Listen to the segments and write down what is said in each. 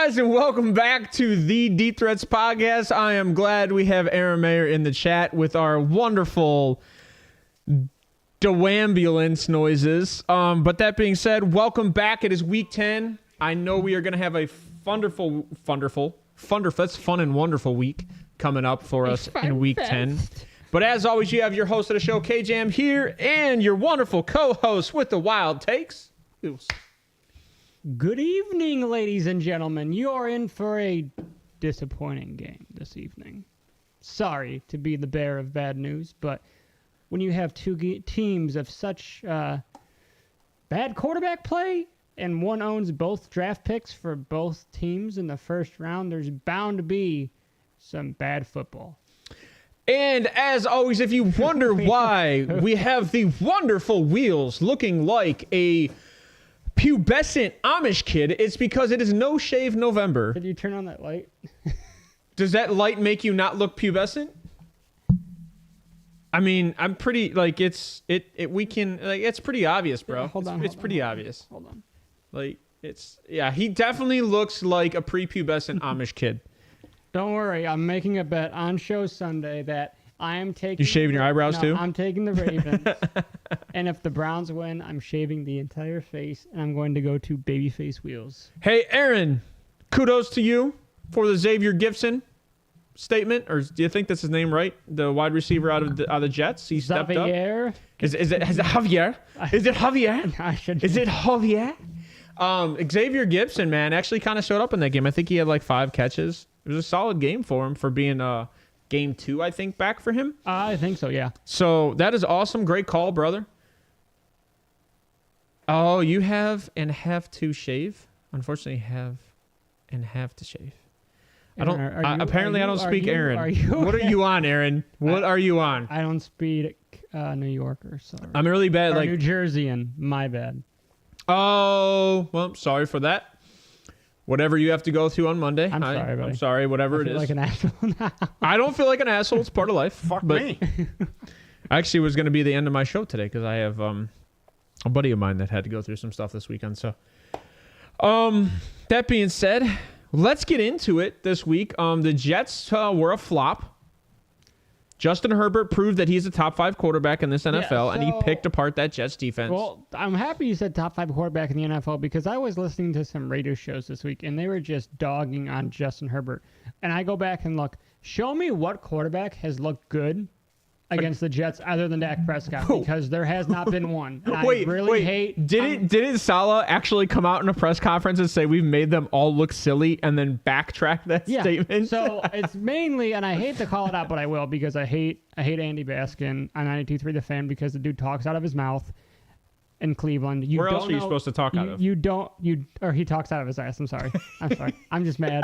guys, and welcome back to the Deep Threats Podcast. I am glad we have Aaron Mayer in the chat with our wonderful DeWambulance noises. But that being said, welcome back. It is week 10. I know we are going to have a that's fun and wonderful week coming up for us in week 10. But as always, you have your host of the show, KJAM, here, and your wonderful co-host with the wild takes. Good evening, ladies and gentlemen. You're in for a disappointing game this evening. Sorry to be the bearer of bad news, but when you have two teams of such bad quarterback play and one owns both draft picks for both teams in the first round, there's bound to be some bad football. And as always, if you wonder why we have the wonderful wheels looking like a pubescent Amish kid, it's because it is No Shave November. Did you turn on that light? Does that light make you not look pubescent? I mean, I'm pretty like it's pretty obvious, bro. Yeah, hold on. It's pretty obvious. Hold on. Like he definitely looks like a prepubescent Amish kid. Don't worry, I'm making a bet on show Sunday that I am taking... You shaving your eyebrows too? I'm taking the Ravens. And if the Browns win, I'm shaving the entire face, and I'm going to go to babyface wheels. Hey, Aaron, kudos to you for the Xavier Gibson statement. Or do you think that's his name, right? The wide receiver out of the Jets. He stepped up. Is it Javier? Is it Javier? Is it Javier? Xavier Gibson, man, actually kind of showed up in that game. I think he had like 5 catches. It was a solid game for him for being game 2, I think, back for him. I think so, yeah. So that is awesome. Great call, brother. Oh, you have and have to shave? Unfortunately, have and have to shave. Aaron, I don't speak Aaron. What are you on, Aaron? What are you on? I don't speak New Yorker, sorry. I'm really bad. New Jerseyan, my bad. Oh, well, sorry for that. Whatever you have to go through on Monday. I'm sorry, buddy. I'm sorry, whatever it is. I feel like an asshole now. I don't feel like an asshole. It's part of life. Fuck me. Actually, it was going to be the end of my show today because I have a buddy of mine that had to go through some stuff this weekend. So, that being said, let's get into it this week. The Jets were a flop. Justin Herbert proved that he's a top 5 quarterback in this NFL, and he picked apart that Jets defense. Well, I'm happy you said top 5 quarterback in the NFL because I was listening to some radio shows this week, and they were just dogging on Justin Herbert. And I go back and look, show me what quarterback has looked good against the Jets other than Dak Prescott, because there has not been one. And wait, didn't Saleh actually come out in a press conference and say we've made them all look silly and then backtrack that statement? So it's mainly, and I hate to call it out, but I will, because I hate Andy Baskin on 92.3 The Fan because the dude talks out of his mouth in Cleveland. Where else are you supposed to talk out of? Or he talks out of his ass. I'm sorry. I'm just mad.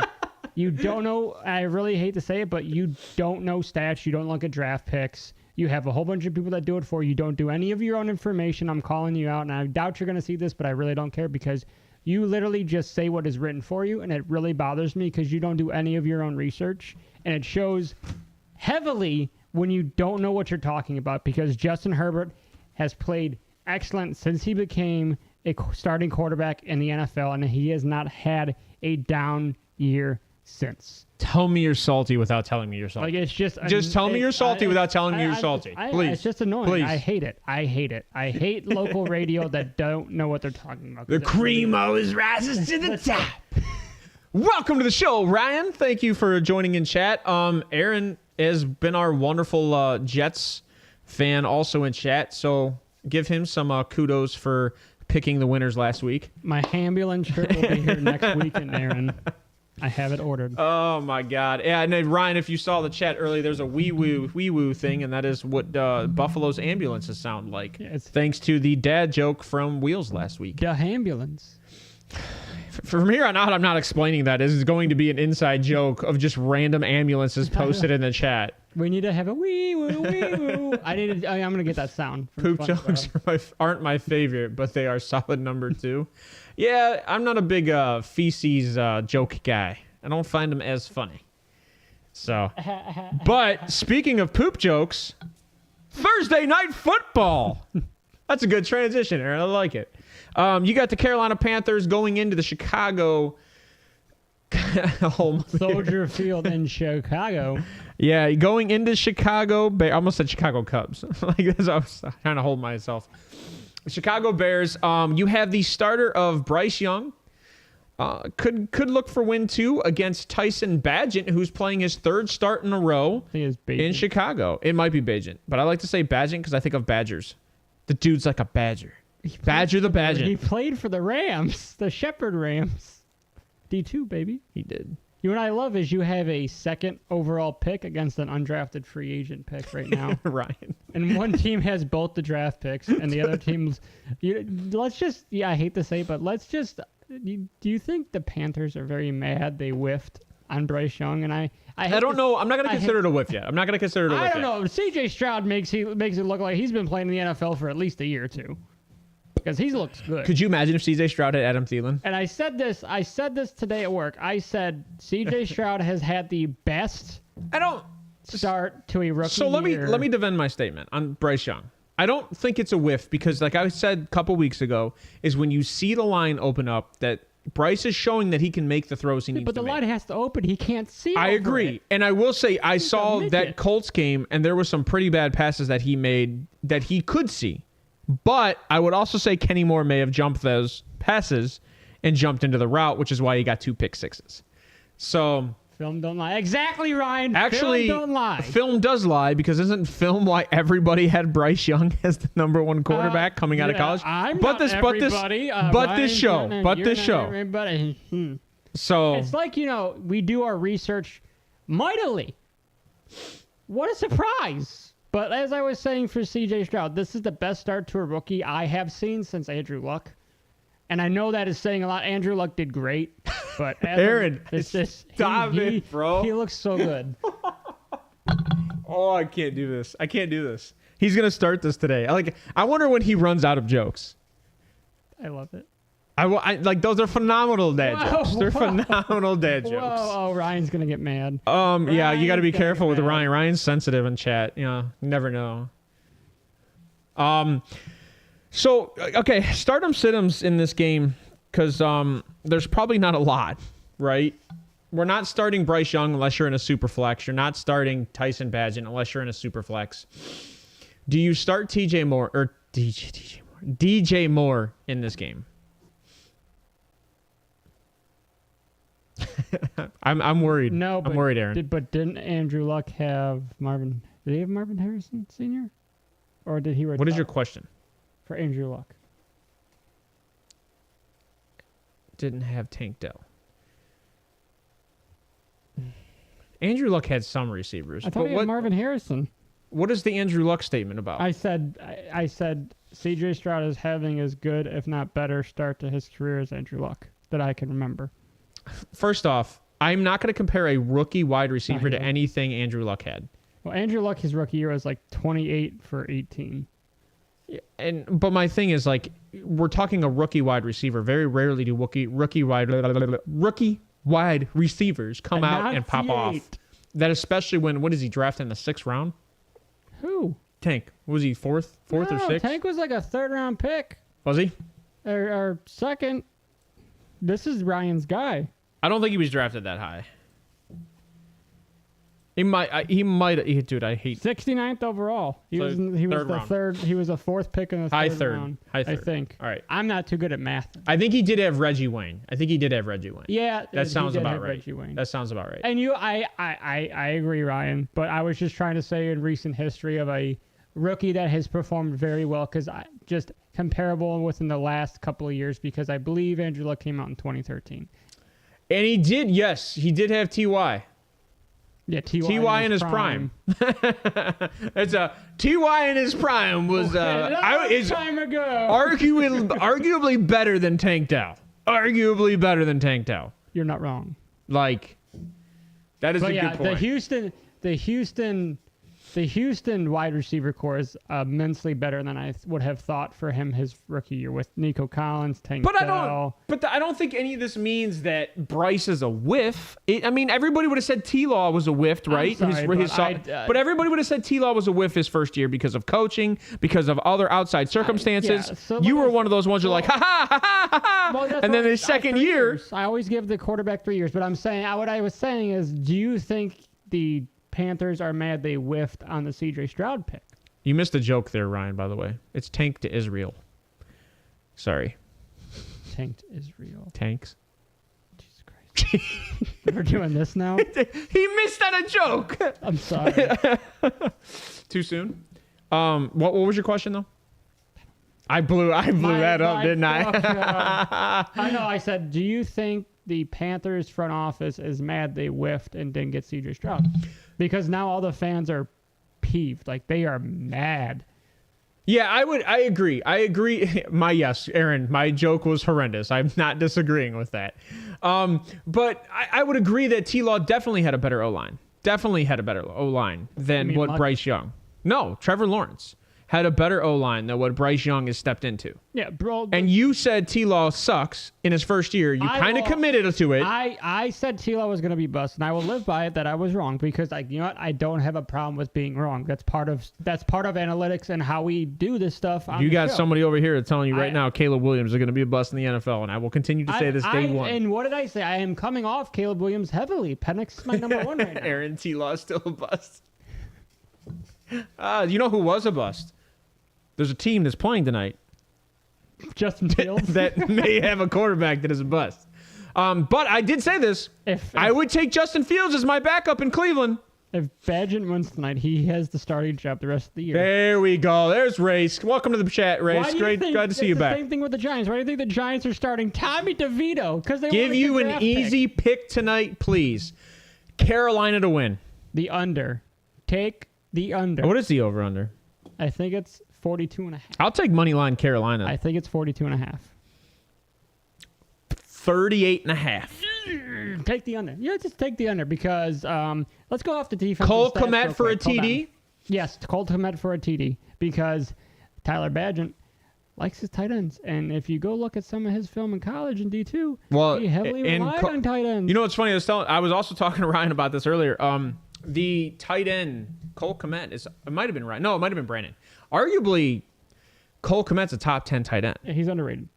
You don't know, I really hate to say it, but you don't know stats. You don't look at draft picks. You have a whole bunch of people that do it for you. You don't do any of your own information. I'm calling you out, and I doubt you're going to see this, but I really don't care because you literally just say what is written for you, and it really bothers me because you don't do any of your own research, and it shows heavily when you don't know what you're talking about because Justin Herbert has played excellent since he became a starting quarterback in the NFL, and he has not had a down year since. Tell me you're salty without telling me you're salty. Like, it's just tell me you're salty without telling me you're salty. Please. It's just annoying. Please. I hate it. I hate local radio that don't know what they're talking about. The cream always rises to the top. Welcome to the show, Ryan. Thank you for joining in chat. Aaron has been our wonderful Jets fan also in chat, so give him some kudos for picking the winners last week. My ambulance trip will be here next weekend, Aaron. I have it ordered. Oh, my God. Yeah, and then, Ryan, if you saw the chat earlier, there's a wee-woo thing, and that is what Buffalo's ambulances sound like. Yeah, thanks to the dad joke from Wheels last week. The ambulance. From here on out, I'm not explaining that. This is going to be an inside joke of just random ambulances posted in the chat. We need to have a wee-woo, wee-woo. I'm going to get that sound. Poop jokes aren't my favorite, but they are solid number 2. Yeah, I'm not a big feces joke guy. I don't find them as funny. So, but speaking of poop jokes, Thursday Night Football. That's a good transition, Aaron. I like it. You got the Carolina Panthers going into the Chicago Soldier Field in Chicago. Yeah, going into Chicago. I almost said Chicago Cubs. Like this, I was trying to hold myself. Chicago Bears. You have the starter of Bryce Young. Could look for win 2 against Tyson Bagent, who's playing his 3rd start in a row in Chicago. It might be Bagent, but I like to say Bagent because I think of Badgers. The dude's like a Badger. Badger the Badger. He played for the Rams, the Shepherd Rams. D2, baby. He did. You know what I love is you have a 2nd overall pick against an undrafted free agent pick right now. Ryan. And one team has both the draft picks, and the other team's... I hate to say it, but let's just... Do you think the Panthers are very mad they whiffed on Bryce Young? And I don't know. I'm not going to consider it a whiff yet. I'm not going to consider it a whiff yet. I don't know. CJ Stroud makes it look like he's been playing in the NFL for at least a year or two. Because he looks good. Could you imagine if CJ Stroud had Adam Thielen? And I said this today at work. I said CJ Stroud has had the best start to a rookie So let me defend my statement on Bryce Young. I don't think it's a whiff because, like I said a couple weeks ago, is when you see the line open up that Bryce is showing that he can make the throws he needs to make. But the line has to open. He can't see. I agree. And I will say I saw that Colts game, and there were some pretty bad passes that he made that he could see. But I would also say Kenny Moore may have jumped those passes and jumped into the route, which is why he got 2 pick sixes. So... Film don't lie. Exactly, Ryan. Actually, film don't lie. Film does lie because isn't film why everybody had Bryce Young as the number 1 quarterback coming out of college? But this show. So it's like, we do our research mightily. What a surprise. But as I was saying for CJ Stroud, this is the best start to a rookie I have seen since Andrew Luck. And I know that is saying a lot. Andrew Luck did great, but Aaron, stop it, bro. He looks so good. Oh, I can't do this. He's gonna start this today. I wonder when he runs out of jokes. I love it. I like those are phenomenal dad jokes. They're phenomenal dad jokes. Oh, Ryan's gonna get mad. Yeah, you got to be careful with Ryan. Ryan's sensitive in chat. You never know. So, okay, stardom sit-ems in this game because there's probably not a lot, right? We're not starting Bryce Young unless you're in a super flex. You're not starting Tyson Bagent unless you're in a super flex. Do you start DJ Moore in this game? I'm worried. No, I'm worried, Aaron. Didn't Andrew Luck have Marvin? Did he have Marvin Harrison Sr.? Or did he retire? What is your question? For Andrew Luck. Didn't have Tank Dell. Andrew Luck had some receivers. I thought he had Marvin Harrison. What is the Andrew Luck statement about? I said CJ Stroud is having as good, if not better, start to his career as Andrew Luck that I can remember. First off, I'm not going to compare a rookie wide receiver to anything Andrew Luck had. Well, Andrew Luck, his rookie year was like 28 for 18. But my thing is, we're talking a rookie wide receiver. Very rarely do rookie wide receivers come out and pop off. That especially when, what is he drafted in the 6th round? Who? Tank. Was he fourth or 6th? Tank was like a 3rd round pick. Was he? Or 2nd. This is Ryan's guy. I don't think he was drafted that high. He might. Dude, I hate 69th overall. He was the 3rd. He was a 4th pick in the 3rd round. High third. I think. All right. I'm not too good at math. I think he did have Reggie Wayne. Yeah, that sounds about right. Reggie Wayne. That sounds about right. And I agree, Ryan. But I was just trying to say in recent history of a rookie that has performed very well because just comparable within the last couple of years because I believe Andrew Luck came out in 2013. And he did. Yes, he did have Ty. Yeah, Ty in his prime. It's a Ty in his prime was time ago. arguably better than Tank Dell. You're not wrong. That is a good point. The Houston The Houston wide receiver core is immensely better than I would have thought for him his rookie year with Nico Collins, Tank Dell. I don't think any of this means that Bryce is a whiff. Everybody would have said T-Law was a whiff, right? But everybody would have said T-Law was a whiff his first year because of coaching, because of other outside circumstances. You were one of those ones who are like, ha ha ha ha ha. Well, and then the second year, I always give the quarterback 3 years. But I'm saying what I was saying is, do you think the Panthers are mad they whiffed on the CJ Stroud pick? You missed a joke there, Ryan, by the way. It's tank to Israel. Sorry. Tank to Israel. Tanks. Jesus Christ. We're doing this now? He missed on a joke. I'm sorry. Too soon? What was your question, though? I blew that up, didn't I? I know. I said, do you think the Panthers front office is mad they whiffed and didn't get CJ Stroud? Because now all the fans are peeved. Like, they are mad. Yeah, I agree. Aaron, my joke was horrendous. I'm not disagreeing with that. But I would agree that T-Law definitely had a better O-line. Definitely had a better O-line than what Bryce Young. No, Trevor Lawrence had a better O-line than what Bryce Young has stepped into. Yeah, bro. And you said T-Law sucks in his first year. You kind of committed to it. I said T-Law was going to be bust, and I will live by it that I was wrong because, you know what? I don't have a problem with being wrong. That's part of analytics and how we do this stuff. You got somebody over here telling you right now Caleb Williams is going to be a bust in the NFL, and I will continue to say this day one. And what did I say? I am coming off Caleb Williams heavily. Penix is my number one right now. Aaron, T-Law is still a bust. You know who was a bust? There's a team that's playing tonight. Justin Fields. that may have a quarterback that is a bust. But I did say this. I would take Justin Fields as my backup in Cleveland. If Badgett wins tonight, he has the starting job the rest of the year. There we go. There's Race. Welcome to the chat, Race. Glad to see you back. Same thing with the Giants. Why do you think the Giants are starting Tommy DeVito? Because they give you an easy pick tonight, please. Carolina to win. The under. Take the under. What is the over/under? I think it's 42.5. I'll take money line Carolina. I think it's 42.5. 38.5. Take the under. Yeah, just take the under because let's go off the defense. Cole Kmet for a TD? Yes, Cole Kmet for a TD because Tyler Badgett likes his tight ends. And if you go look at some of his film in college in D2, he heavily relied on tight ends. You know what's funny? I was also talking to Ryan about this earlier. The tight end, Cole Kmet, it might have been Ryan. No, it might have been Brandon. Arguably, Cole Kmet's a top 10 tight end. Yeah, he's underrated.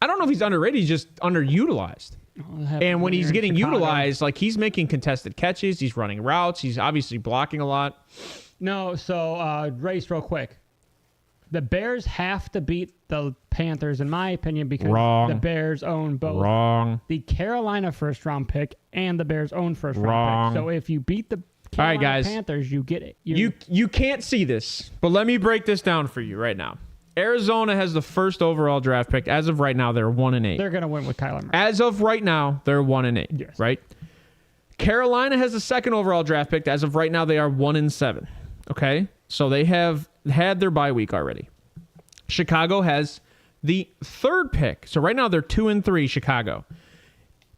I don't know if he's underrated. He's just underutilized. And when he's getting utilized, like he's making contested catches, he's running routes, he's obviously blocking a lot. No, so Race real quick. The Bears have to beat the Panthers, in my opinion, because the Bears own both the Carolina first-round pick and the Bears own first-round pick. So if you beat the Carolina Panthers, you get it. You can't see this, but let me break this down for you right now. Arizona has the first overall draft pick. As of right now, they're 1-8. They're going to win with Kyler Murray. As of right now, they're 1-8. Yes. Right? Carolina has the second overall draft pick. As of right now, they are 1-7. Okay? So they have had their bye week already. Chicago has the third pick. So right now they're 2-3, Chicago.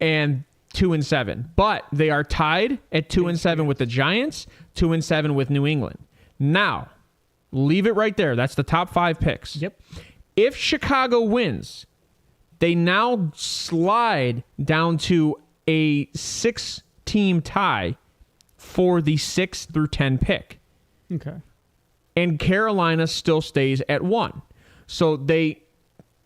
And 2-7. But they are tied at 2-7 with the Giants, 2-7 with New England. Now, leave it right there. That's the top 5 picks. Yep. If Chicago wins, they now slide down to a 6-team tie for the 6 through 10 pick. Okay. And Carolina still stays at 1. So they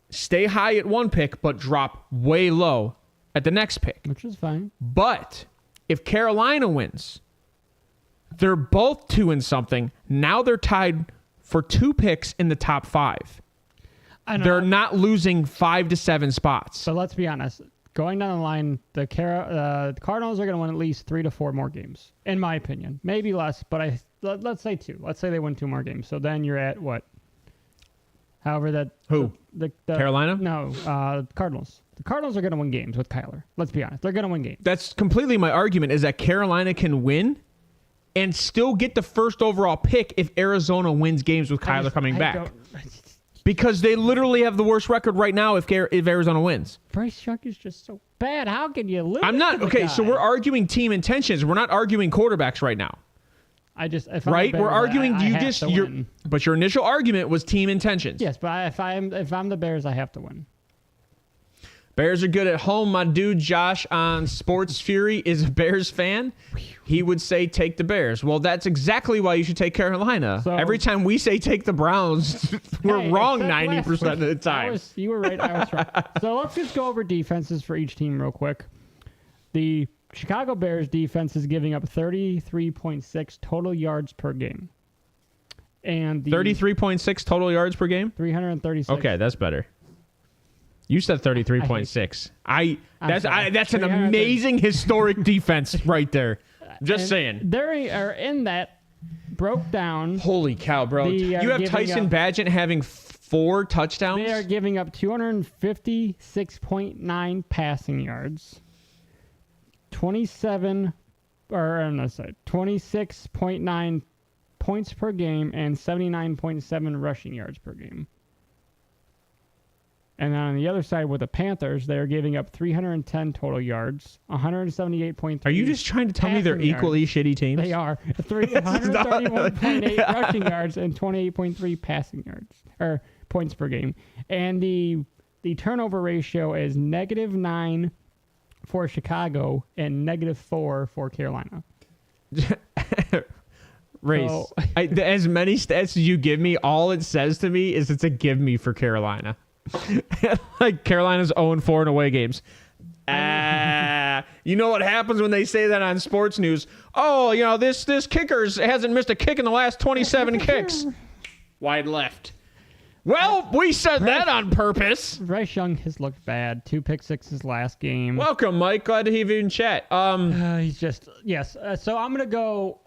stay high at 1 pick, but drop way low at the next pick. Which is fine. But if Carolina wins, they're both 2-something. Now they're tied for 2 picks in the top 5. They're not losing 5 to 7 spots. But let's be honest. Going down the line, the Cardinals are going to win at least 3 to 4 more games, in my opinion. Maybe less, but let's say 2. Let's say they win 2 more games. So then you're at what? However, that who? The Carolina? No, Cardinals. The Cardinals are going to win games with Kyler. Let's be honest. They're going to win games. That's completely my argument, is that Carolina can win and still get the first overall pick if Arizona wins games with Kyler coming back. Because they literally have the worst record right now if Arizona wins. Bryce Young is just so bad. How can you lose? I'm not. Okay, so we're arguing team intentions. We're not arguing quarterbacks right now. right? We're arguing. But your initial argument was team intentions. Yes, but if I'm the Bears, I have to win. Bears are good at home. My dude Josh on Sports Fury is a Bears fan. He would say take the Bears. Well, that's exactly why you should take Carolina. So, every time we say take the Browns, we're wrong 90% of the time. You were right. I was right. So let's just go over defenses for each team real quick. The Chicago Bears defense is giving up 33.6 total yards per game. And 33.6 total yards per game? 336. Okay, that's better. You said 33.6. That's an amazing historic defense right there. Just saying. They are in that broke down. Holy cow, bro. You have Tyson Bagent having 4 touchdowns? They are giving up 256.9 passing yards. 26.9 points per game and 79.7 rushing yards per game. And then on the other side with the Panthers, they're giving up 310 total yards, 178.3. Are you just trying to tell me they're equally shitty teams? They are. 131.8 rushing yards and 28.3 passing yards or points per game. And the turnover ratio is -9 for Chicago and -4 for Carolina. Race. So, as many stats as you give me, all it says to me is it's a give me for Carolina. Like Carolina's 0-4 in away games. You know what happens when they say that on sports news? Oh, this kicker hasn't missed a kick in the last 27 kicks. Wide left. Well, we said that on purpose. Bryce Young has looked bad. 2 pick sixes last game. Welcome, Mike. Glad to have you in chat. He's just so I'm gonna go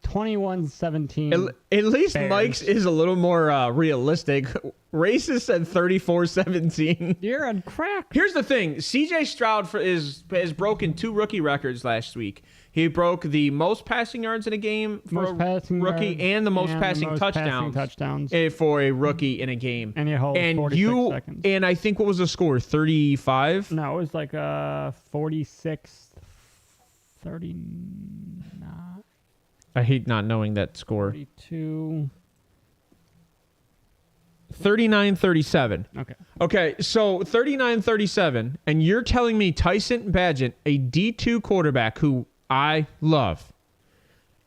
21-17. At least Bears. Mike's is a little more realistic. Racist said 34-17. You're on crack. Here's the thing. CJ Stroud has broken 2 rookie records last week. He broke the most passing yards in a game for a rookie and the most passing touchdowns for a rookie in a game. And he holds 46 seconds. And I think what was the score? 35? No, it was like 46, 39. I hate not knowing that score. 42. 39-37. Okay, so 39-37, and you're telling me Tyson Bagent, a D2 quarterback who I love,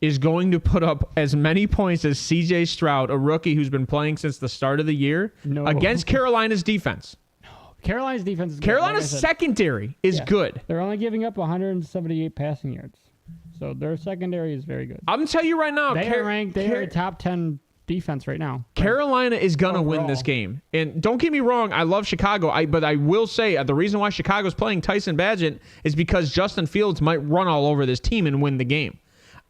is going to put up as many points as CJ Stroud, a rookie who's been playing since the start of the year, against Carolina's defense? No. Carolina's defense is good. Carolina's secondary is good. They're only giving up 178 passing yards. So their secondary is very good. I'm going to tell you right now. They are a top 10 defense right now. Carolina is going to win this game. And don't get me wrong, I love Chicago, but I will say the reason why Chicago's playing Tyson Bagent is because Justin Fields might run all over this team and win the game.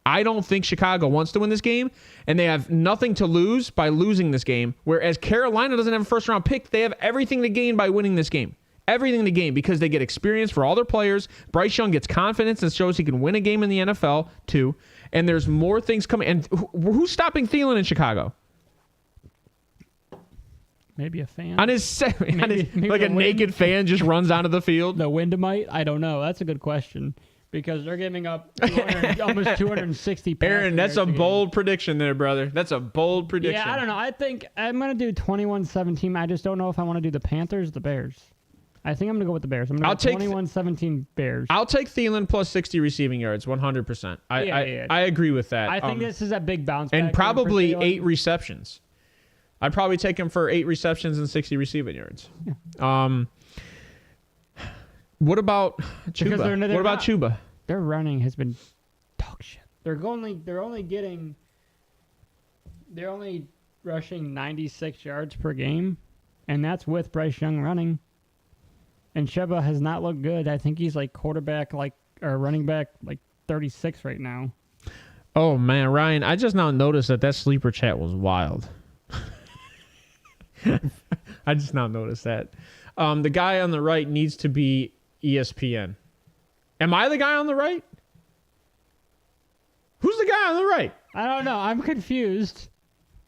I don't think Chicago wants to win this game, and they have nothing to lose by losing this game, whereas Carolina doesn't have a first-round pick. They have everything to gain by winning this game. Everything to gain because they get experience for all their players. Bryce Young gets confidence and shows he can win a game in the NFL, too. And there's more things coming. And who's stopping Thielen in Chicago? Maybe a fan. Maybe like a naked fan just runs onto the field. The Windhamite? I don't know. That's a good question. Because they're giving up almost 260 passes. Aaron, that's a bold prediction there, brother. That's a bold prediction. Yeah, I don't know. I think I'm going to do 21-17. I just don't know if I want to do the Panthers or the Bears. I think I'm going to go with the Bears. I'm going to go 21-17 Bears. I'll take Thielen plus 60 receiving yards, 100%. I agree with that. I think this is a big bounce back. And probably 8 receptions. I'd probably take him for 8 receptions and 60 receiving yards. Yeah. What about Chuba? What about Chuba? Their running has been dog shit. They're only rushing 96 yards per game, and that's with Bryce Young running. And Chuba has not looked good. I think he's like running back 36 right now. Oh man, Ryan, I just now noticed that sleeper chat was wild. I just now noticed that. The guy on the right needs to be ESPN. Am I the guy on the right? Who's the guy on the right? I don't know. I'm confused.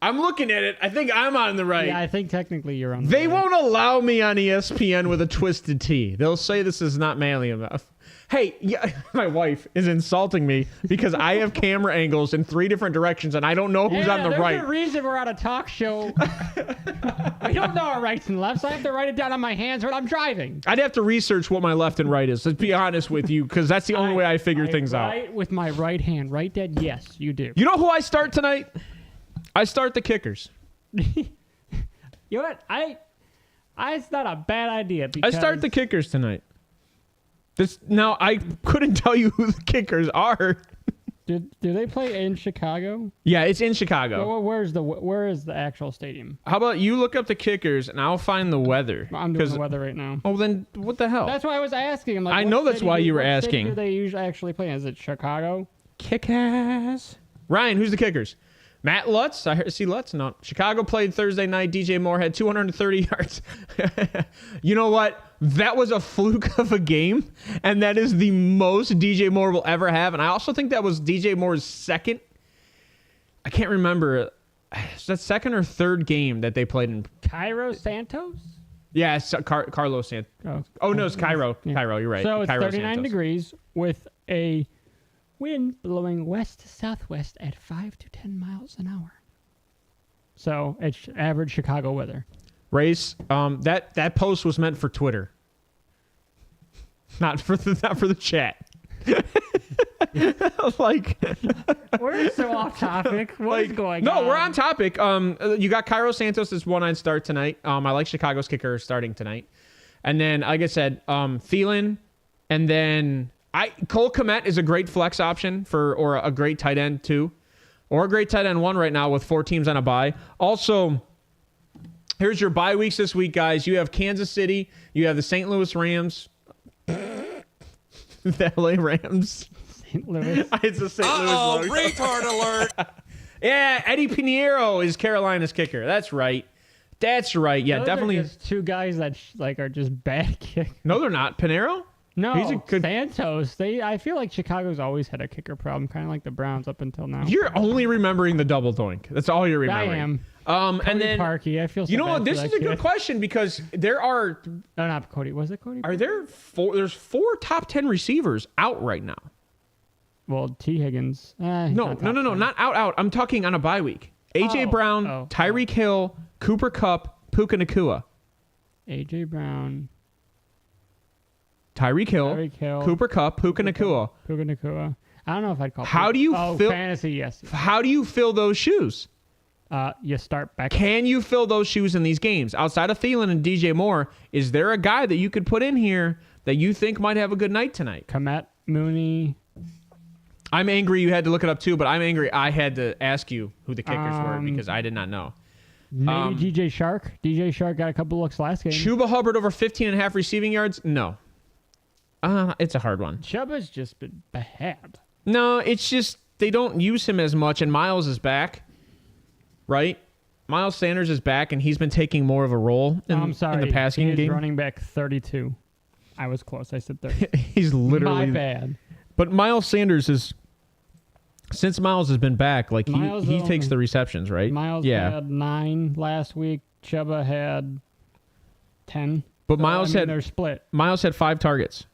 I'm looking at it. I think I'm on the right. Yeah, I think technically you're on the right. They won't allow me on ESPN with a twisted T. They'll say this is not manly enough. Hey, yeah, my wife is insulting me because I have camera angles in 3 different directions and I don't know who's on the right. There's a reason we're on a talk show. We don't know our rights and lefts. I have to write it down on my hands when I'm driving. I'd have to research what my left and right is. Let's be honest with you, because that's the only way I figure things out. Right with my right hand. Right, Dad? Yes, you do. You know who I start tonight? I start the kickers. You know what? It's not a bad idea. I start the kickers tonight. Now, I couldn't tell you who the kickers are. Do they play in Chicago? Yeah, it's in Chicago. Well, where is the actual stadium? How about you look up the kickers and I'll find the weather? I'm doing the weather right now. Oh, then what the hell? That's why I was asking. I'm like, I know that's why you were asking. What city do they usually actually play in? Is it Chicago? Kickers. Ryan, who's the kickers? Matt Lutz. I see Lutz. No. Chicago played Thursday night. DJ Moore had 230 yards. You know what? That was a fluke of a game, and that is the most DJ Moore will ever have. And I also think that was DJ Moore's second. I can't remember. Is that second or third game that they played in? Cairo Santos? Yeah, it's Carlos Santos. Oh, no, it's Cairo. Yeah. Cairo, you're right. So it's Cairo 39 Santos. degrees with a wind blowing west to southwest at 5 to 10 miles an hour. So it's average Chicago weather. Race, that post was meant for Twitter, not for the chat. Like, we're so off topic. What is going on? No, we're on topic. You got Cairo Santos as one I'd start tonight. I like Chicago's kicker starting tonight, and then like I said, Thielen, and then Cole Kmet is a great flex option or a great tight end too, or a great tight end 1 right now with 4 teams on a bye. Also, here's your bye weeks this week, guys. You have Kansas City. You have the St. Louis Rams. The LA Rams. St. Louis. It's a St. Louis logo. Retard alert. Yeah, Eddie Pinheiro is Carolina's kicker. That's right. That's right. Yeah, Those definitely. Are just 2 guys that are just bad kickers. No, they're not. Pinheiro? No, He's a good... Santos. I feel like Chicago's always had a kicker problem, kind of like the Browns up until now. You're only remembering the double doink. That's all you're remembering. I am. And then Parkey. I feel so you know bad what? This for is that a good kid. question because there are. No, not Cody. Was it Cody? Are there 4? There's 4 top 10 receivers out right now. Well, T. Higgins. No, not out. I'm talking on a bye week. AJ Brown, Tyreek Hill, Cooper Kupp, Puka Nacua. AJ Brown. Tyreek Hill, Cooper Kupp, Puka Nacua. Puka Nacua. I don't know if I'd call. How do you fill fantasy? Yes. How do you fill those shoes? You start back. Can you fill those shoes in these games outside of Thielen and DJ Moore? Is there a guy that you could put in here that you think might have a good night tonight? Kmet, Mooney. I'm angry you had to look it up too, but I'm angry I had to ask you who the kickers were because I did not know. Maybe DJ Shark. DJ Shark got a couple looks last game. Chuba Hubbard over 15.5 receiving yards? No. It's a hard one. Chuba's just been bad. No, it's just they don't use him as much, and Miles is back, right? Miles Sanders is back, and he's been taking more of a role in the passing game. He's running back 32. I was close. I said 30. He's literally... My bad. But Miles Sanders is... Since Miles has been back, like he takes the receptions, right? Miles had 9 last week. Chuba had 10. But they're split. Miles had 5 targets.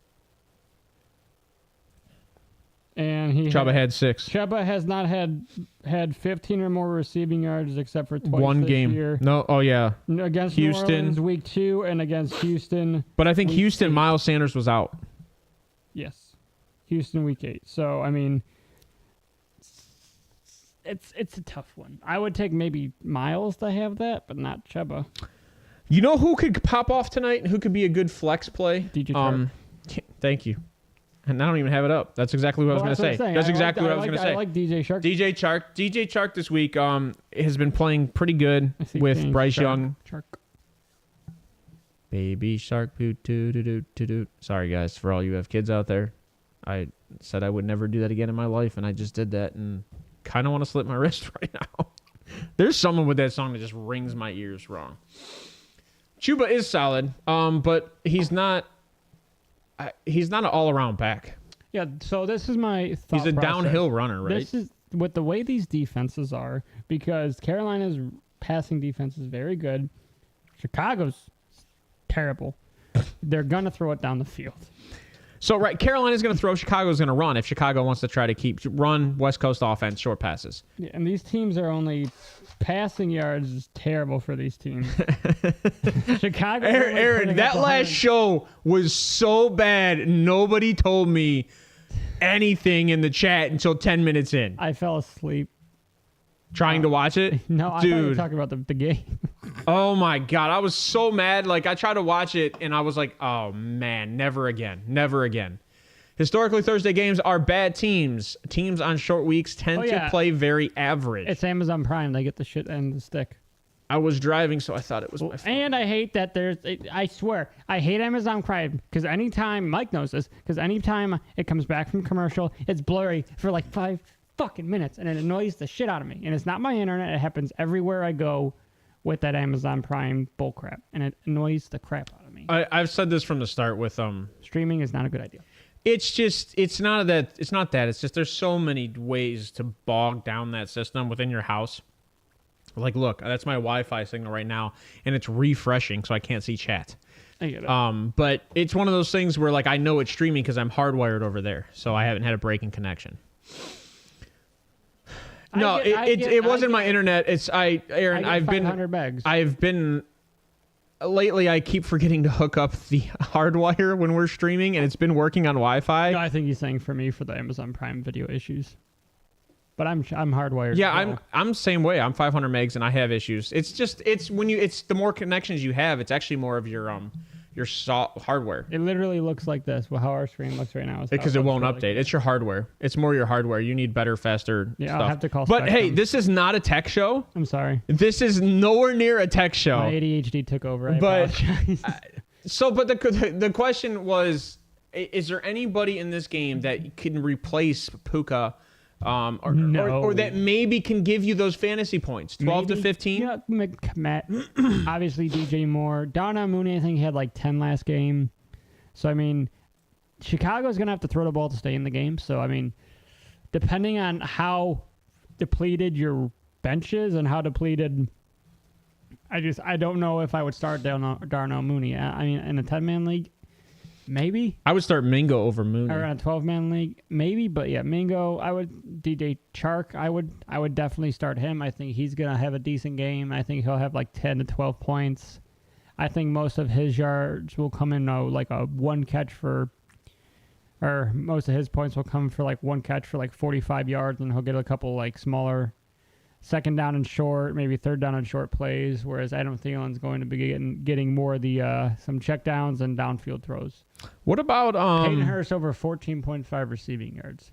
And Chuba had 6. Chuba has not had 15 or more receiving yards except for twice one this game. year. No, oh yeah. Against Houston New Orleans week 2 and against Houston. But I think Houston, 8. Miles Sanders was out. Yes, Houston week 8. So I mean, it's a tough one. I would take maybe Miles to have that, but not Chuba. You know who could pop off tonight and who could be a good flex play? DJ Chark. Thank you. And I don't even have it up. That's exactly what I was going to say. That's exactly what I was going to say. I like DJ Shark. DJ Chark this week has been playing pretty good with Bryce Young. Shark. Baby shark, doo. Sorry, guys, for all you have kids out there. I said I would never do that again in my life, and I just did that, and kind of want to slip my wrist right now. There's someone with that song that just rings my ears wrong. Chuba is solid, but he's not an all-around back. Yeah, so this is my thought He's a process. downhill runner, right? This is with the way these defenses are, because Carolina's passing defense is very good. Chicago's terrible. They're going to throw it down the field. So, right, Carolina's going to throw. Chicago's going to run if Chicago wants to try to run West Coast offense, short passes. Yeah, and these teams are only passing yards is terrible for these teams. Chicago. Aaron, that last show was so bad. Nobody told me anything in the chat until 10 minutes in. I fell asleep. Trying to watch it? No, I thought you were talking about the game. Oh, my God. I was so mad. Like, I tried to watch it, and I was like, oh, man, never again. Never again. Historically, Thursday games are bad teams. Teams on short weeks tend to play very average. It's Amazon Prime. They get the shit end of the stick. I was driving, so I thought it was my fault. And I hate that I swear, I hate Amazon Prime because anytime, Mike knows this, because anytime it comes back from commercial, it's blurry for like 5 fucking minutes, and it annoys the shit out of me. And it's not my internet. It happens everywhere I go with that Amazon Prime bullcrap, and it annoys the crap out of me. I've said this from the start with streaming is not a good idea. It's not that. It's just there's so many ways to bog down that system within your house. Like, look, that's my Wi-Fi signal right now, and it's refreshing, so I can't see chat. I get it. But it's one of those things where, like, I know it's streaming because I'm hardwired over there, so I haven't had a breaking connection. No, it wasn't my internet. Aaron, I've been 500 megs. I've been lately. I keep forgetting to hook up the hardwire when we're streaming, and it's been working on Wi-Fi. No, I think he's saying for me for the Amazon Prime Video issues. But I'm hardwired. Yeah, I'm same way. I'm 500 megs, and I have issues. It's the more connections you have, it's actually more of your hardware. It literally looks like this. Well, how our screen looks right now. Because it won't update. It's your hardware. It's more your hardware. You need better, faster stuff. I'll have to call But Spectrum. hey, this is not a tech show. I'm sorry. This is nowhere near a tech show. My ADHD took over. I apologize. But the question was, is there anybody in this game that can replace Puka? Or that maybe can give you those fantasy points, 12 to 15. Yeah, obviously DJ Moore, Darnell Mooney. I think he had like 10 last game. So I mean, Chicago's gonna have to throw the ball to stay in the game. So I mean, depending on how depleted your bench is and how depleted, I don't know if I would start Darnell Mooney. I mean, in a 10-man league. Maybe I would start Mingo over Mooney. Or in a 12-man league, maybe. But yeah, Mingo. I would DJ Chark. I would definitely start him. I think he's gonna have a decent game. I think he'll have like 10 to 12 points. I think most of his yards will come in like a one catch for, or most of his points will come for like one catch for like 45 yards, and he'll get a couple like smaller second down and short, maybe third down and short plays, whereas Adam Thielen's going to be getting more of the some checkdowns and downfield throws. What about Hayden Hurst over 14.5 receiving yards?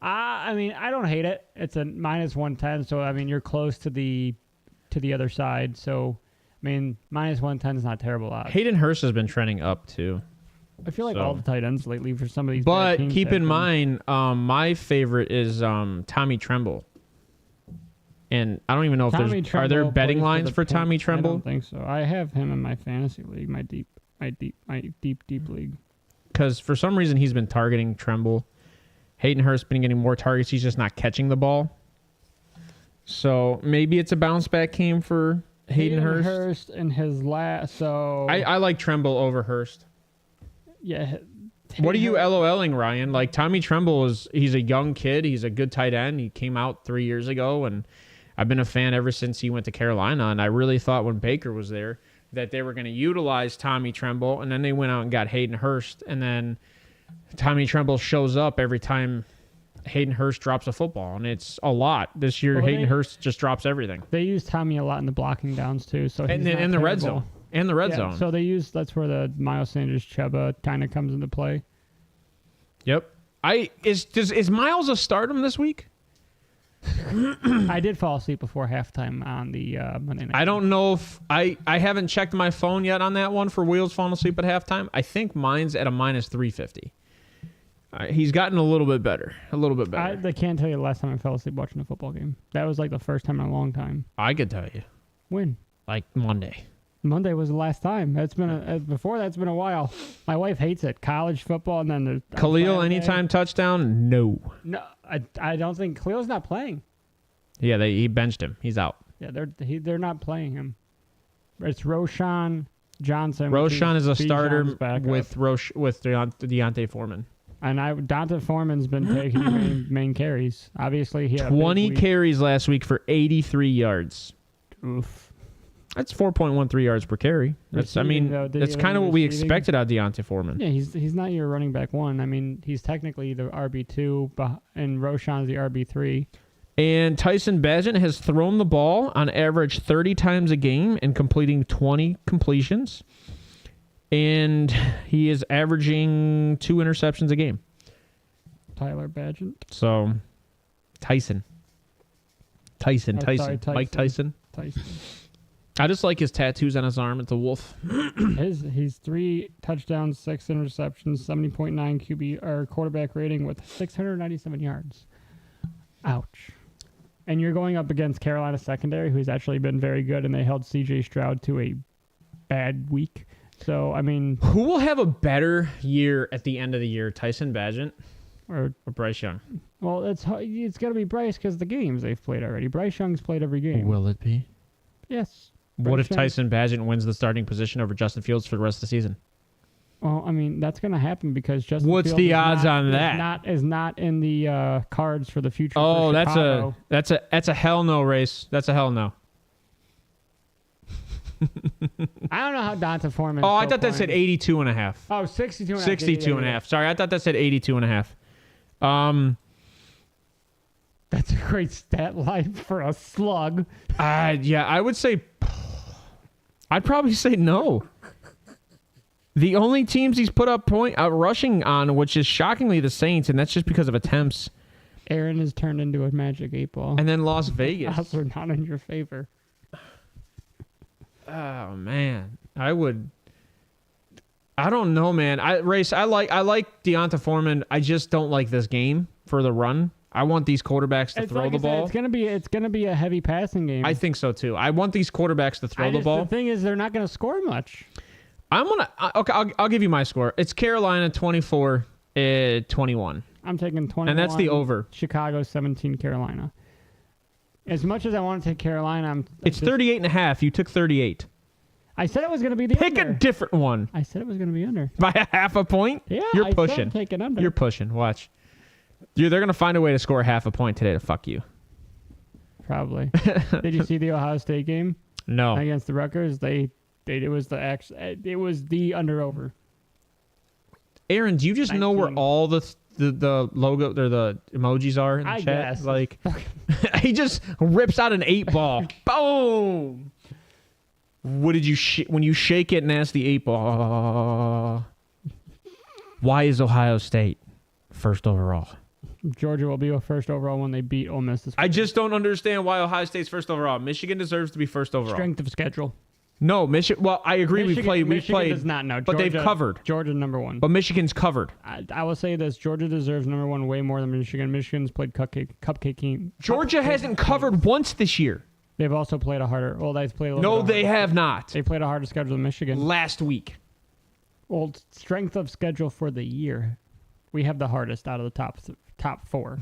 I mean, I don't hate it. It's a -110, so I mean you're close to the other side. So I mean, -110 is not terrible odds. Hayden Hurst has been trending up too. I feel like all the tight ends lately for some of these. But keep in mind, my favorite is Tommy Tremble. And I don't even know if are there betting lines for Tommy Tremble? I don't think so. I have him in my fantasy league, my deep league. Because for some reason he's been targeting Tremble. Hayden Hurst been getting more targets. He's just not catching the ball. So maybe it's a bounce back game for Hayden Hurst. Hurst in his last. So I like Tremble over Hurst. Yeah. What are you LOLing, Ryan? Like Tommy Tremble he's a young kid. He's a good tight end. He came out 3 years ago, and I've been a fan ever since he went to Carolina, and I really thought when Baker was there that they were going to utilize Tommy Tremble, and then they went out and got Hayden Hurst, and then Tommy Tremble shows up every time Hayden Hurst drops a football, and it's a lot. This year, Hayden Hurst just drops everything. They use Tommy a lot in the blocking downs, too. So and in the red zone. And the red zone. So that's where the Miles Sanders Chuba kind of comes into play. Yep. Is Miles a stardom this week? I did fall asleep before halftime on the Monday night. I don't know if I haven't checked my phone yet on that one for Wheels falling asleep at halftime. I think mine's at a -350. He's gotten a little bit better. I can't tell you the last time I fell asleep watching a football game. That was like the first time in a long time. I could tell you. When? Like Monday. Monday was the last time. That's been before that's been a while. My wife hates it. College football and then the Khalil anytime touchdown? No. No, I don't think Khalil's not playing. Yeah, he benched him. He's out. Yeah, they're not playing him. It's Roshan. Johnson. Roshan is a starter with Deontay Foreman. And Deontay Foreman's been taking main carries. Obviously, he had 20 carries last week for 83 yards. Oof. That's 4.13 yards per carry. That's kind of what we expected out of Deontay Foreman. Yeah, he's not your running back one. I mean, he's technically the RB2, and Roshan's the RB3. And Tyson Bagent has thrown the ball on average 30 times a game and completing 20 completions. And he is averaging 2 interceptions a game. Tyler Bagent. So, Tyson. Mike Tyson. I just like his tattoos on his arm. It's a wolf. He's 3 touchdowns, 6 interceptions, 70.9 QB or quarterback rating with 697 yards. Ouch. And you're going up against Carolina secondary, who's actually been very good, and they held C.J. Stroud to a bad week. So, I mean... Who will have a better year at the end of the year, Tyson Bagent or Bryce Young? Well, it's got to be Bryce because the games they've played already. Bryce Young's played every game. Will it be? Yes. What if Tyson Bagent wins the starting position over Justin Fields for the rest of the season? Well, I mean, that's going to happen because Justin What's Fields the odds on that? Is not in the cards for the future. Oh, for Chicago. that's a hell no race. That's a hell no. I don't know how Deontay Foreman. Oh, I thought that said 82 and a half. Oh, 62 and a half. 62 and a half. Sorry, I thought that said 82 and a half. That's a great stat line for a slug. Yeah, I would say... I'd probably say no. The only teams he's put up rushing on, which is shockingly the Saints, and that's just because of attempts. Aaron has turned into a magic 8-ball. And then Las Vegas. Odds are not in your favor. Oh man, I don't know, man. I like Deontay Foreman. I just don't like this game for the run. I want these quarterbacks to throw the ball. It's gonna be a heavy passing game. I think so too. I want these quarterbacks to throw the ball. The thing is, they're not gonna score much. I'll give you my score. It's Carolina 24-21. I'm taking 21. And that's the over. Chicago 17, Carolina. As much as I want to take Carolina, it's 38 and a half. You took 38. I said it was going to be the under. Pick a different one. I said it was going to be under. By a half a point? Yeah, You're pushing. I said I'm taking under. You're pushing. Watch. Dude, they're going to find a way to score half a point today to fuck you. Probably. Did you see the Ohio State game? No. Against the Rutgers? It was the under-over. Aaron, do you just 19. Know where all the logo or the emojis are in the chat? Guess. Like, he just rips out an 8-ball. Boom! What did you when you shake it and ask the 8-ball? Why is Ohio State first overall? Georgia will be a first overall when they beat Ole Miss this week. I just don't understand why Ohio State's first overall. Michigan deserves to be first overall. Strength of schedule. No, Michigan. Well, I agree. Michigan We played. Does not know, but they've covered. Georgia number 1. But Michigan's covered. I will say this: Georgia deserves number 1 way more than Michigan. Michigan's played cupcake game. Georgia hasn't covered once this year. They've also played a harder. Well, they've played a little. No, they have not. They played a harder schedule than Michigan last week. Well, strength of schedule for the year, we have the hardest out of the top 4.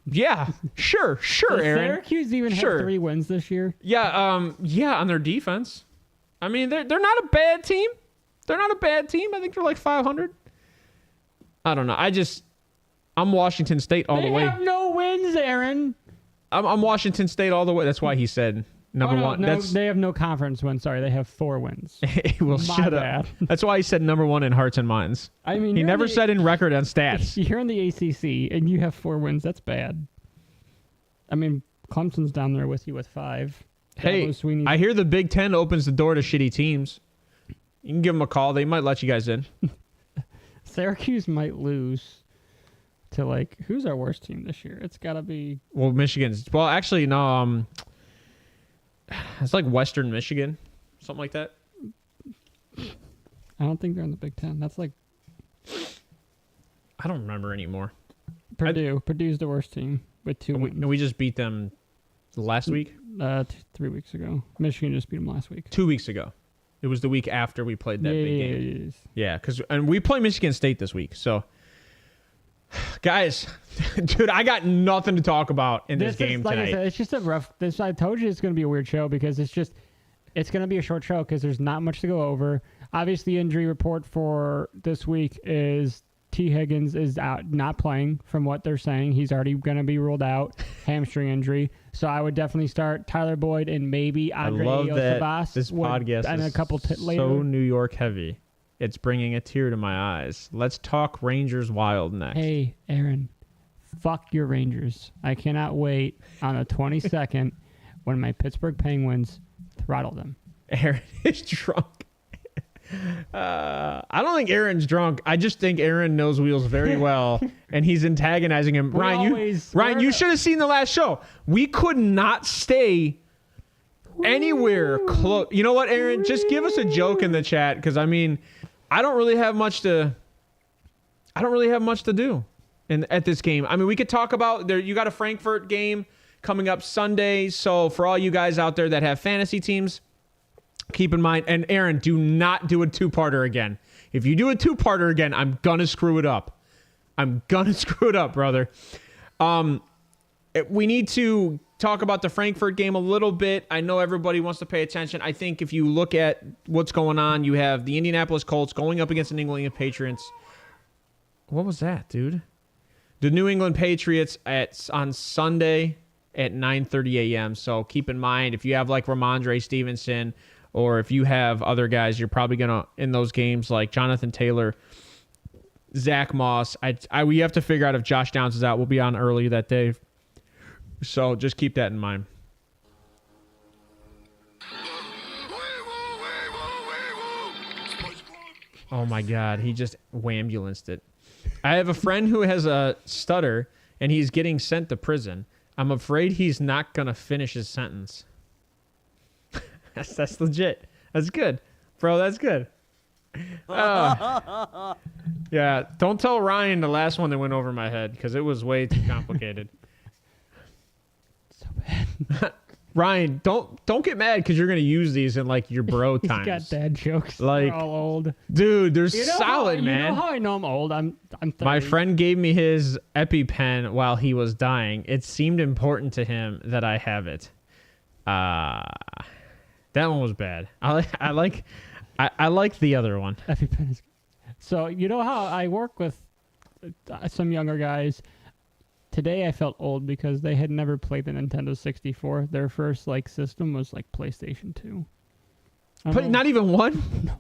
Yeah, sure, Does Aaron. Syracuse even have 3 wins this year? Yeah, on their defense. I mean, they're not a bad team. I think they're like 500. I don't know. I'm Washington State all the way. They have no wins, Aaron. I'm Washington State all the way. That's why he said number 1. No, they have no conference wins. Sorry, they have 4 wins. Well, shut up. That's why he said number 1 in hearts and minds. I mean, he never said in record on stats. You're in the ACC and you have 4 wins. That's bad. I mean, Clemson's down there with you with 5. Hey, I hear the Big Ten opens the door to shitty teams. You can give them a call. They might let you guys in. Syracuse might lose to who's our worst team this year? It's got to be. Well, Michigan's. Well, actually, no. It's like Western Michigan, something like that. I don't think they're in the Big Ten. That's like. I don't remember anymore. Purdue. Purdue's the worst team with 2 wins. We just beat them last week? 3 weeks ago. Michigan just beat them last week. 2 weeks ago. It was the week after we played that big game. Yes. Yeah, and we play Michigan State this week. So, Guys, dude, I got nothing to talk about in this game like tonight. I said, it's just a rough. I told you it's going to be a weird show because it's going to be a short show because there's not much to go over. Obviously, injury report for this week is T. Higgins is out, not playing from what they're saying. He's already going to be ruled out, hamstring injury. So I would definitely start Tyler Boyd and maybe Andre Iosivas. This podcast and a couple later. So New York heavy. It's bringing a tear to my eyes. Let's talk Rangers Wild next. Hey, Aaron, fuck your Rangers. I cannot wait on the 22nd when my Pittsburgh Penguins throttle them. Aaron is drunk. I don't think Aaron's drunk. I just think Aaron knows Wheels very well, and he's antagonizing him. Ryan, you should have seen the last show. We could not stay anywhere close. You know what, Aaron? Just give us a joke in the chat, because I mean, I don't really have much to do at this game. I mean, we could talk about there. You got a Frankfurt game coming up Sunday. So for all you guys out there that have fantasy teams, keep in mind. And Aaron, do not do a two-parter again. If you do a two-parter again, I'm gonna screw it up. Brother. We need to talk about the Frankfurt game a little bit. I know everybody wants to pay attention. I think if you look at what's going on, you have the Indianapolis Colts going up against the New England Patriots. What was that, dude? The New England Patriots on Sunday at 9:30 a.m. So keep in mind, if you have like Ramondre Stevenson, or if you have other guys, you're probably gonna in those games like Jonathan Taylor, Zach Moss. We have to figure out if Josh Downs is out. We'll be on early that day. So just keep that in mind. Oh my God, he just wambulanced it. I have a friend who has a stutter, and he's getting sent to prison. I'm afraid he's not going to finish his sentence. That's legit. That's good. Bro, that's good. Yeah, don't tell Ryan the last one that went over my head, because it was way too complicated. So bad. Ryan, don't get mad because you're gonna use these in like your bro times. He's got dad jokes. Like, they're all old. Dude, they're solid, man. You know how I know I'm old? I'm 30. My friend gave me his EpiPen while he was dying. It seemed important to him that I have it. That one was bad. I like the other one. EpiPen is. So you know how I work with some younger guys. Today I felt old because they had never played the Nintendo 64. Their first system was PlayStation 2. But not even one? No.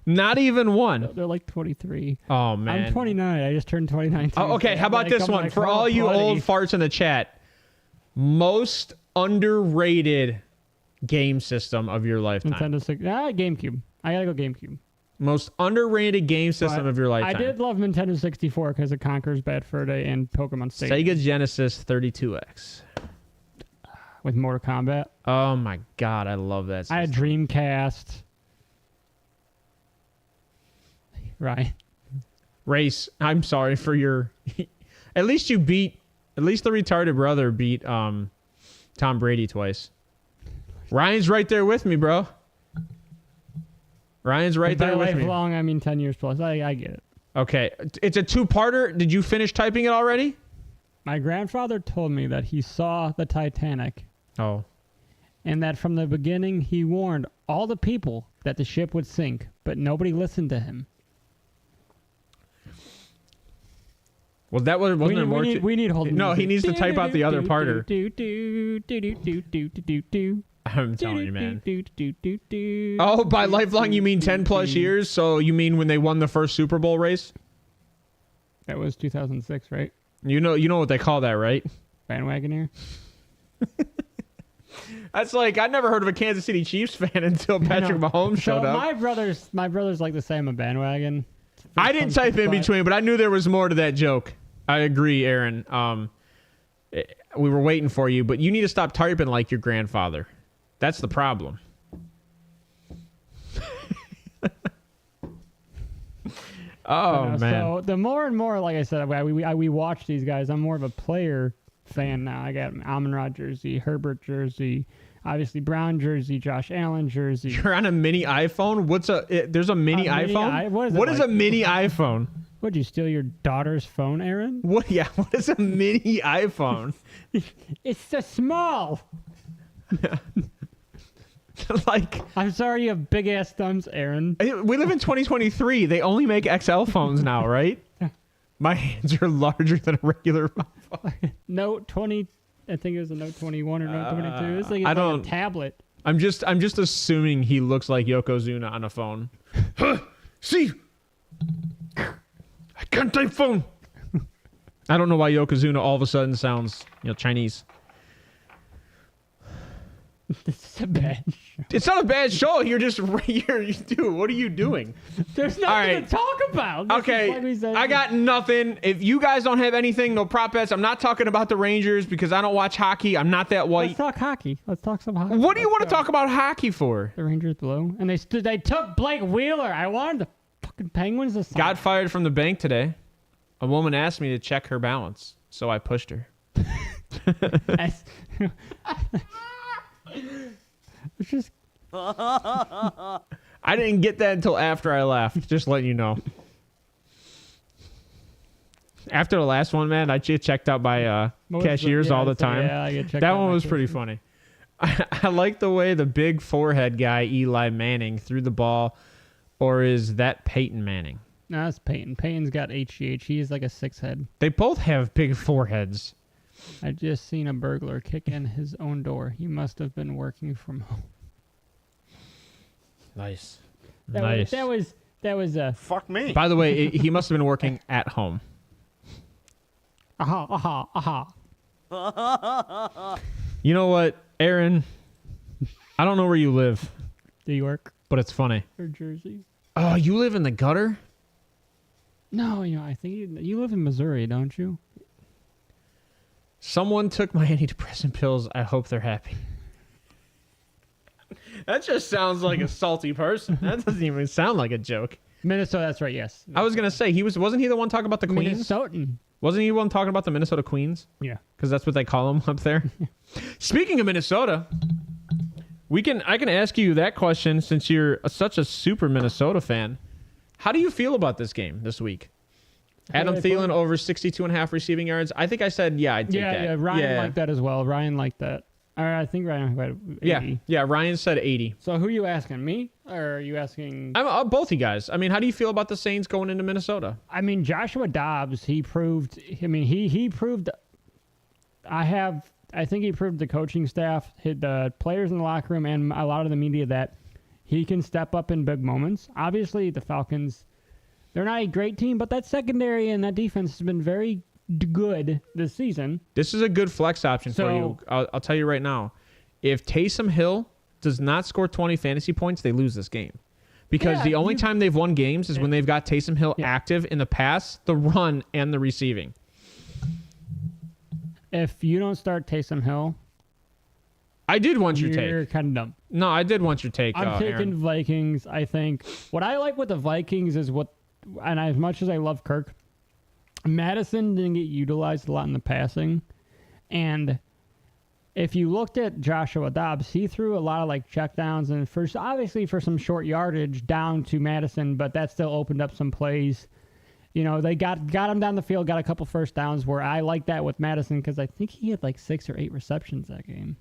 Not even one? No, they're 23. Oh, man. I'm 29. I just turned 29. Oh, okay, how about this one? For all you old farts in the chat, most underrated game system of your lifetime. Nintendo 6. GameCube. I gotta go GameCube. Most underrated game system of your lifetime. I did love Nintendo 64 because of Conker's Bad Fur Day and Pokemon Stadium. Sega Genesis 32X. With Mortal Kombat. Oh my God, I love that system. I had Dreamcast. Right. Race, I'm sorry for your... At least the retarded brother beat Tom Brady twice. Ryan's right there with me, bro. Ryan's right there with me. Lifelong, I mean 10 years plus. I get it. Okay. It's a two-parter. Did you finish typing it already? My grandfather told me that he saw the Titanic. Oh. And that from the beginning he warned all the people that the ship would sink, but nobody listened to him. Well, that wasn't more. We need hold. No, he needs to type out the other parter. I'm telling you, man. Oh, by lifelong you mean 10 plus years? So you mean when they won the first Super Bowl race? That was 2006, right? You know what they call that, right? Bandwagoner. That's I never heard of a Kansas City Chiefs fan until Patrick Mahomes showed up. My brothers like to say I'm a bandwagon. I didn't type in between, but I knew there was more to that joke. I agree, Aaron. We were waiting for you, but you need to stop typing like your grandfather. That's the problem. Man. So the more and more, like I said, we watch these guys. I'm more of a player fan now. I got Amon-Ra jersey, Herbert jersey, obviously Brown jersey, Josh Allen jersey. You're on a mini iPhone? There's a mini iPhone? What is a mini iPhone? Would you steal your daughter's phone, Aaron? What? Yeah. What is a mini iPhone? It's so small. Like, I'm sorry you have big ass thumbs, Aaron. we live in 2023. They only make XL phones now, right? My hands are larger than a regular phone. Note 20. I think it was a Note 21 or Note 22. It's like, I like don't- a tablet. I'm just assuming he looks like Yokozuna on a phone. See, I can't type phone. I don't know why Yokozuna all of a sudden sounds, Chinese. This is a bad show. It's not a bad show. You're just dude. What are you doing? There's nothing right. to talk about. This is Okay, like we said. I got nothing. If you guys don't have anything, no prop bets. I'm not talking about the Rangers because I don't watch hockey. I'm not that Let's white. talk hockey. Let's talk some hockey. What do you Let's want to go. talk about hockey for? The Rangers blew, and they took Blake Wheeler. I wanted the fucking Penguins to sign. Got fired from the bank today. A woman asked me to check her balance, so I pushed her. It's just I didn't get that until after I left. Just letting you know. After the last one, man, I get checked out by cashiers all the time. Yeah, I get checked That out one by was pretty cashiers. funny. I like the way the big forehead guy, Eli Manning, threw the ball. Or is that Peyton Manning? No, that's Peyton. Peyton's got HGH. He's like a 6-head. They both have big foreheads. I just seen a burglar kick in his own door. He must have been working from home. Nice. That was Fuck me. By the way, he must have been working at home. aha. You know what, Aaron? I don't know where you live, New York but it's funny. or Jersey? Oh, you live in the gutter? No, I think you live in Missouri, don't you? Someone took my antidepressant pills. I hope they're happy. That just sounds like a salty person. That doesn't even sound like a joke. Minnesota, that's right, yes. I was gonna say wasn't he the one talking about the Queens? Minnesotan. Wasn't he the one talking about the Minnesota Queens? Yeah. Because that's what they call them up there. Speaking of Minnesota, I can ask you that question since you're such a super Minnesota fan. How do you feel about this game this week? Adam Thielen over 62.5 receiving yards. I think I said, I'd take that. Yeah, Ryan liked that as well. Ryan liked that. I think Ryan had 80. Yeah, Ryan said 80. So who are you asking, me? Or are you asking... I'm both you guys. I mean, how do you feel about the Saints going into Minnesota? I mean, Joshua Dobbs, he proved... he proved... I think he proved the coaching staff, the players in the locker room, and a lot of the media that he can step up in big moments. Obviously, the Falcons, they're not a great team, but that secondary and that defense has been very good this season. This is a good flex option for you. I'll tell you right now. If Taysom Hill does not score 20 fantasy points, they lose this game. Because the only time they've won games is when they've got Taysom Hill active in the pass, the run, and the receiving. If you don't start Taysom Hill, I did want your you're take. kind of dumb. No, I did want your take. I'm taking Aaron. Vikings. I think what I like with the Vikings is and as much as I love Kirk, Madison didn't get utilized a lot in the passing. And if you looked at Joshua Dobbs, he threw a lot of checkdowns and obviously for some short yardage down to Madison, but that still opened up some plays. They got him down the field, got a couple first downs where I like that with Madison because I think he had 6 or 8 receptions that game.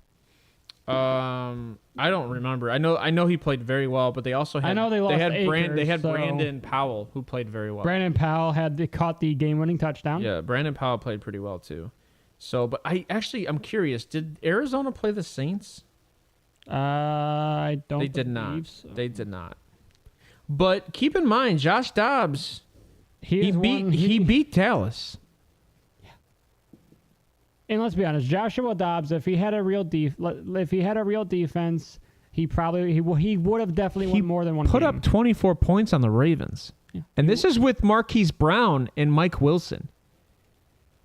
I don't remember. I know he played very well, but they also had Brandon Powell who played very well. Brandon Powell caught the game-winning touchdown. Yeah, Brandon Powell played pretty well too. So, but I'm curious. Did Arizona play the Saints? I don't. They did not. So. They did not. But keep in mind, Josh Dobbs. He beat Dallas. And let's be honest, Joshua Dobbs, if he had a real defense, he would have definitely won more than one. Put game. up 24 points on the Ravens, and this is with Marquise Brown and Mike Wilson.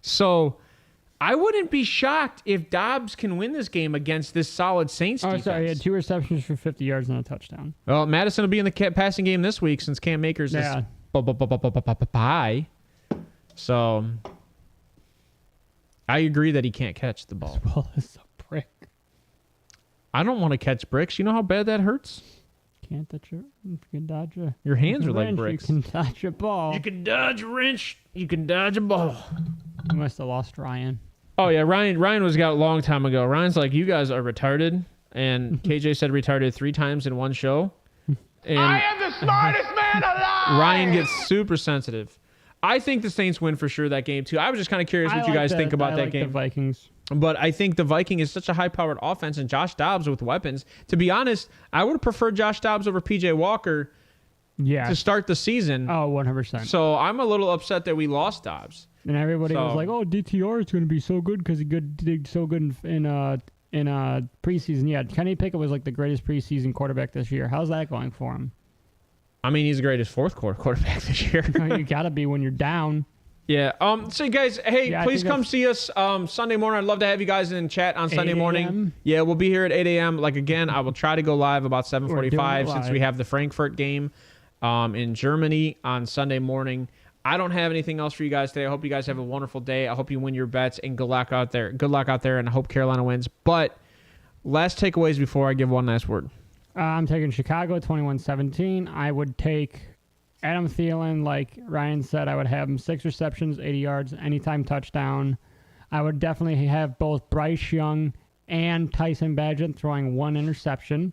So, I wouldn't be shocked if Dobbs can win this game against this solid Saints defense. Sorry, he had 2 receptions for 50 yards and a touchdown. Well, Madison will be in the passing game this week since Cam Akers is bye. So, I agree that he can't catch the ball. Well, it's a prick. I don't want to catch bricks. You know how bad that hurts? Can't touch it. You can dodge a. Your hands are like bricks. You can dodge a ball. You can dodge a wrench. You can dodge a ball. You must have lost Ryan. Oh yeah, Ryan was got a long time ago. Ryan's like, you guys are retarded, and KJ said retarded 3 times in one show. And I am the smartest man alive. Ryan gets super sensitive. I think the Saints win for sure that game too. I was just kind of curious what you guys think about that game. The Vikings. But I think the Viking is such a high-powered offense, and Josh Dobbs with weapons. To be honest, I would have preferred Josh Dobbs over P.J. Walker to start the season. Oh, 100%. So I'm a little upset that we lost Dobbs. And everybody was like, "Oh, DTR is going to be so good because he did so good in preseason." Yeah, Kenny Pickett was like the greatest preseason quarterback this year. How's that going for him? I mean, he's the greatest fourth quarter quarterback this year. You got to be when you're down. Yeah. So guys, hey, please come see us Sunday morning. I'd love to have you guys in chat on Sunday morning. Yeah, we'll be here at 8 a.m. Like again, I will try to go live about 7:45 since we have the Frankfurt game in Germany on Sunday morning. I don't have anything else for you guys today. I hope you guys have a wonderful day. I hope you win your bets and good luck out there. Good luck out there, and I hope Carolina wins. But last takeaways before I give one last word. I'm taking Chicago 21-17. I would take Adam Thielen, like Ryan said, I would have him 6 receptions, 80 yards, anytime touchdown. I would definitely have both Bryce Young and Tyson Bagent throwing 1 interception.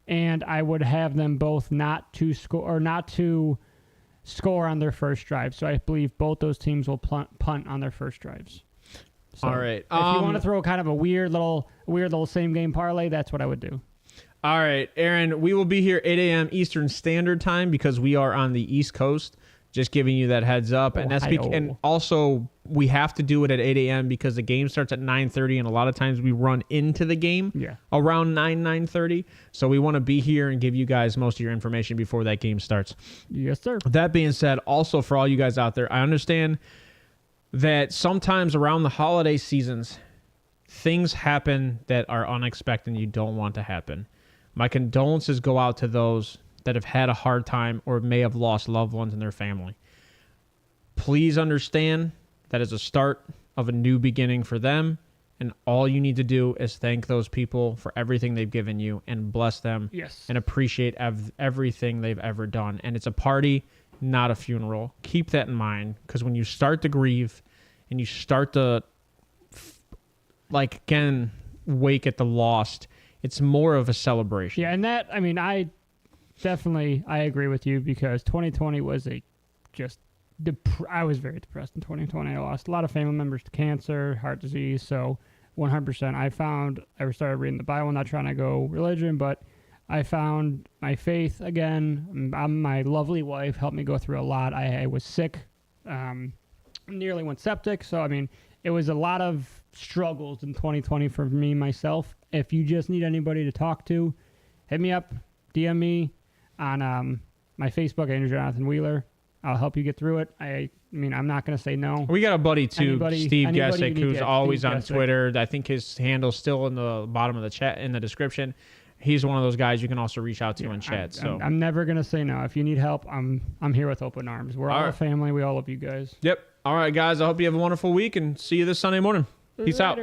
And I would have them both not to score on their first drive. So I believe both those teams will punt on their first drives. So all right. If you want to throw kind of a weird little same game parlay, that's what I would do. All right, Aaron, we will be here 8 a.m. Eastern Standard Time because we are on the East Coast. Just giving you that heads up. And also, we have to do it at 8 a.m. because the game starts at 9:30, and a lot of times we run into the game around 9:30. So we want to be here and give you guys most of your information before that game starts. Yes, sir. That being said, also for all you guys out there, I understand that sometimes around the holiday seasons, things happen that are unexpected and you don't want to happen. My condolences go out to those that have had a hard time or may have lost loved ones in their family. Please understand that is a start of a new beginning for them, and all you need to do is thank those people for everything they've given you and bless them and appreciate everything they've ever done. And it's a party, not a funeral. Keep that in mind, because when you start to grieve and you start to, wake at the lost, it's more of a celebration. Yeah, and that, I mean, I agree with you because 2020 was I was very depressed in 2020. I lost a lot of family members to cancer, heart disease, so 100%. I started reading the Bible, not trying to go religion, but I found my faith again. My lovely wife helped me go through a lot. I was sick, nearly went septic, so I mean, it was a lot of struggles in 2020 for me, myself. If you just need anybody to talk to, hit me up, DM me on my Facebook, Andrew Jonathan Wheeler. I'll help you get through it. I mean, I'm not going to say no. We got a buddy, too, Steve Gessick, who's always on Twitter. I think his handle's still in the bottom of the chat, in the description. He's one of those guys you can also reach out to in chat. I'm never going to say no. If you need help, I'm here with open arms. We're all a family. We all love you guys. Yep. All right, guys. I hope you have a wonderful week, and see you this Sunday morning. Peace out.